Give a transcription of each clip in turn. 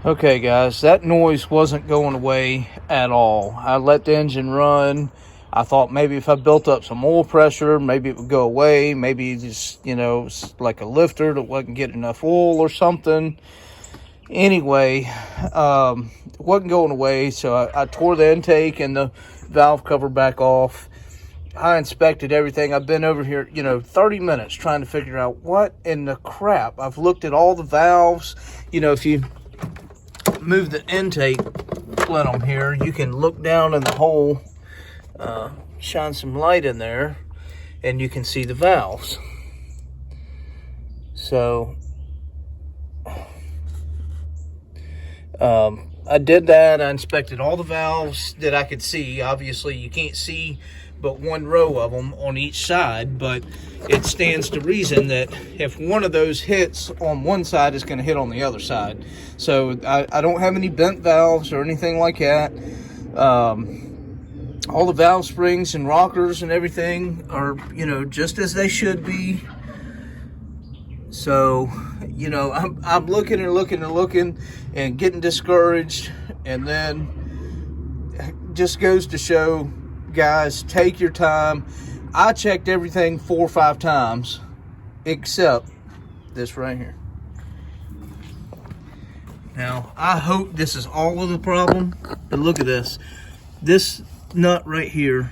Okay guys, that noise wasn't going away at all. I let the engine run. I thought maybe if I built up some oil pressure, maybe it would go away. Maybe just, like a lifter that wasn't getting enough oil or something. Anyway, it wasn't going away, so I tore the intake and the valve cover back off. I inspected everything. I've been over here, 30 minutes trying to figure out what in the crap. I've looked at all the valves. If you move the intake plenum here, you can look down in the hole, shine some light in there, and you can see the valves. So I did that. I inspected all the valves that I could see. Obviously you can't see but one row of them on each side, but it stands to reason that if one of those hits on one side, it's going to hit on the other side. So I don't have any bent valves or anything like that. All the valve springs and rockers and everything are, just as they should be. So, I'm looking and looking and looking and getting discouraged, and then it just goes to show, guys, take your time. I checked everything 4 or 5 times except this right here. Now I hope this is all of the problem, but look at this nut right here.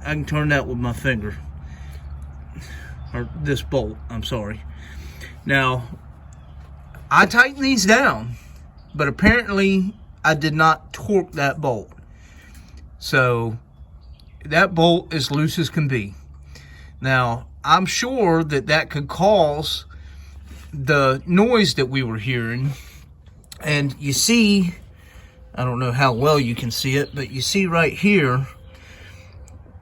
I can turn that with my finger, or this bolt, I'm sorry. Now I tightened these down, but apparently I did not torque that bolt. So that bolt is loose as can be. Now, I'm sure that could cause the noise that we were hearing. And you see, I don't know how well you can see it, but you see right here,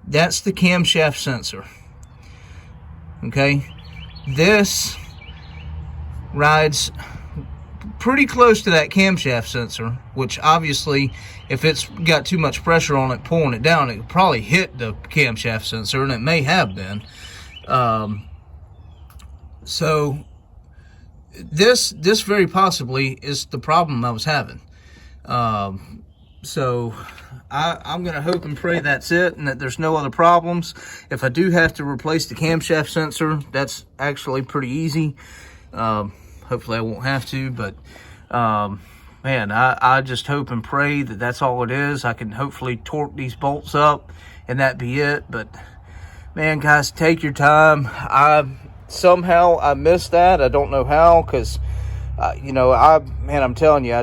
that's the camshaft sensor. Okay? This rides pretty close to that camshaft sensor, which obviously, if it's got too much pressure on it pulling it down, it could probably hit the camshaft sensor, and it may have been. So this very possibly is the problem I was having. So I'm gonna hope and pray that's it, and that there's no other problems. If I do have to replace the camshaft sensor, that's actually pretty easy. Hopefully I won't have to, but man, I just hope and pray that that's all it is. I can hopefully torque these bolts up and that be it. But man, guys, take your time. Somehow I missed that. I don't know how, because I'm telling you, I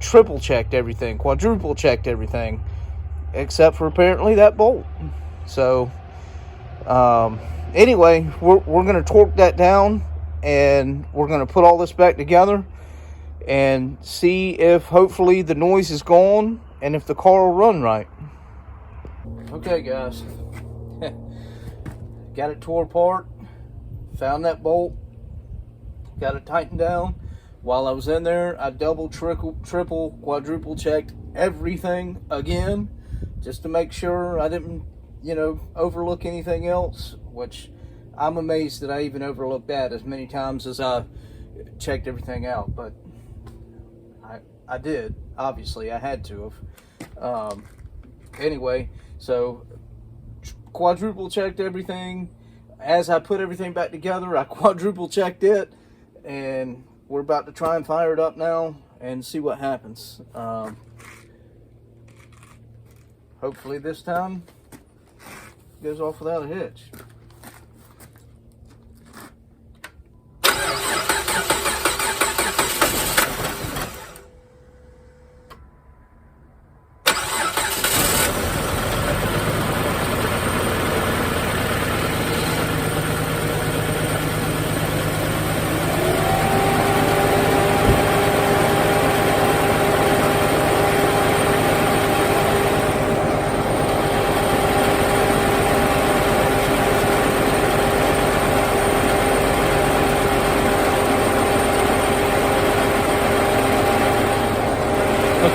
triple checked everything, quadruple checked everything, except for apparently that bolt. So anyway, we're gonna torque that down, and we're going to put all this back together and see if hopefully the noise is gone and if the car will run right. Okay guys, got it tore apart, found that bolt, got it tightened down. While I was in there, I double, triple, quadruple checked everything again, just to make sure I didn't, overlook anything else, which I'm amazed that I even overlooked that as many times as I checked everything out, but I did. Obviously, I had to have. Anyway, so quadruple checked everything. As I put everything back together, I quadruple checked it, and we're about to try and fire it up now and see what happens. Hopefully this time it goes off without a hitch.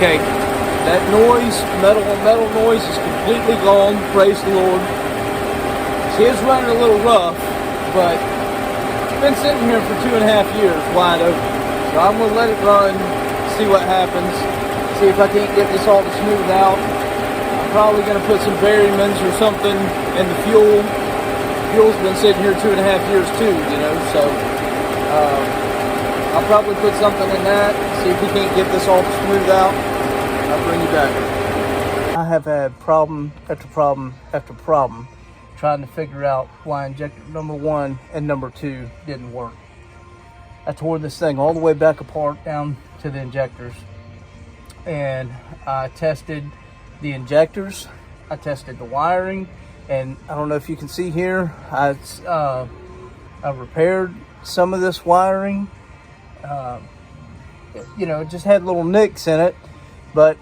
Okay, that noise, metal on metal noise, is completely gone. Praise the Lord. She is running a little rough, but it's been sitting here for 2.5 years wide open. So I'm going to let it run, see what happens. See if I can't get this all to smooth out. I'm probably going to put some Berrymans or something in the fuel. Fuel's been sitting here 2.5 years too, you know, so I'll probably put something in that, see if we can't get this all smoothed out. I'll bring you back. I have had problem after problem after problem trying to figure out why injector number 1 and number 2 didn't work. I tore this thing all the way back apart down to the injectors, and I tested the injectors, I tested the wiring, and I don't know if you can see here, I repaired some of this wiring. You know, it just had little nicks in it, but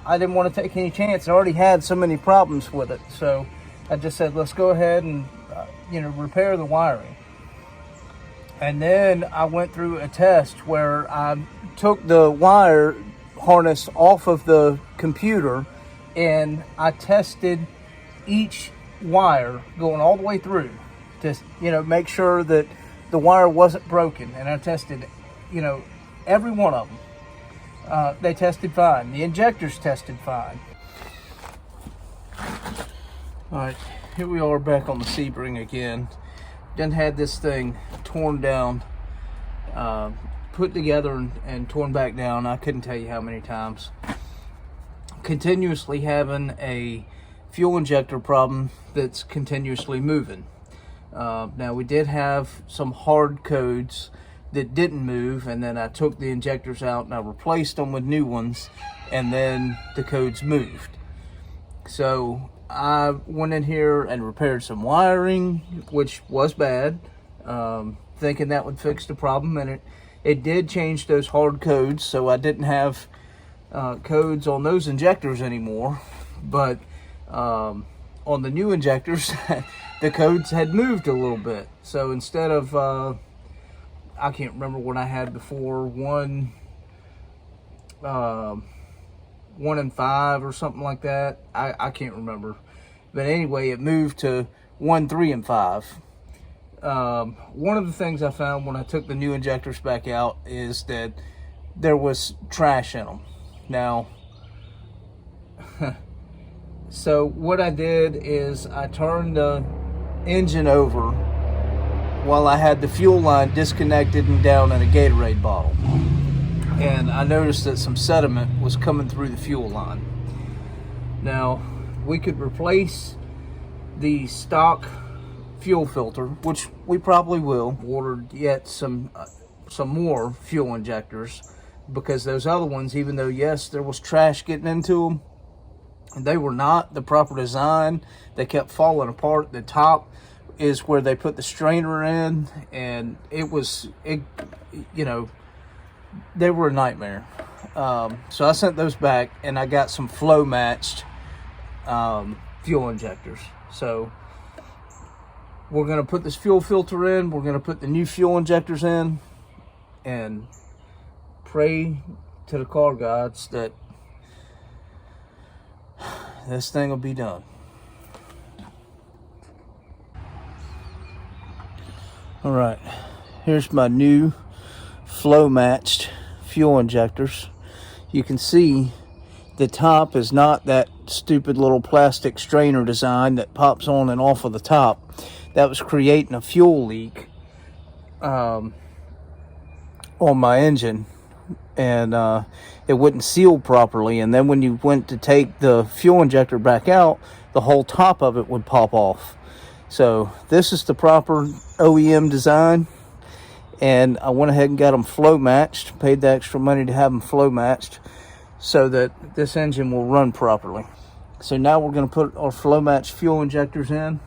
I didn't want to take any chance. I already had so many problems with it, so I just said, let's go ahead and you know, repair the wiring. And then I went through a test where I took the wire harness off of the computer and I tested each wire going all the way through to, you know, make sure that the wire wasn't broken. And I tested, you know, every one of them. They tested fine. The injectors tested fine. All right, here we are back on the Sebring again. Done had this thing torn down, put together and torn back down. I couldn't tell you how many times. Continuously having a fuel injector problem that's continuously moving. Now we did have some hard codes that didn't move, and then I took the injectors out and I replaced them with new ones, and then the codes moved. So I went in here and repaired some wiring, which was bad, thinking that would fix the problem, and it did change those hard codes, so I didn't have codes on those injectors anymore. But on the new injectors, the codes had moved a little bit. So instead of, I can't remember what I had before, 1 and 5 or something like that. I can't remember. But anyway, it moved to 1, 3, and 5. One of the things I found when I took the new injectors back out is that there was trash in them. Now, so what I did is I turned the engine over while I had the fuel line disconnected and down in a Gatorade bottle. And I noticed that some sediment was coming through the fuel line. Now, we could replace the stock fuel filter, which we probably will. Ordered yet some more fuel injectors, because those other ones, even though yes there was trash getting into them, they were not the proper design. They kept falling apart. The top is where they put the strainer in, and it you know, they were a nightmare. So I sent those back, and I got some flow matched fuel injectors. So we're going to put this fuel filter in, we're going to put the new fuel injectors in, and pray to the car gods that this thing will be done. All right, here's my new flow matched fuel injectors. You can see the top is not that stupid little plastic strainer design that pops on and off of the top. That was creating a fuel leak on my engine, and it wouldn't seal properly, and then when you went to take the fuel injector back out, the whole top of it would pop off. So this is the proper OEM design, and I went ahead and got them flow matched, paid the extra money to have them flow matched so that this engine will run properly. So now we're going to put our flow matched fuel injectors in.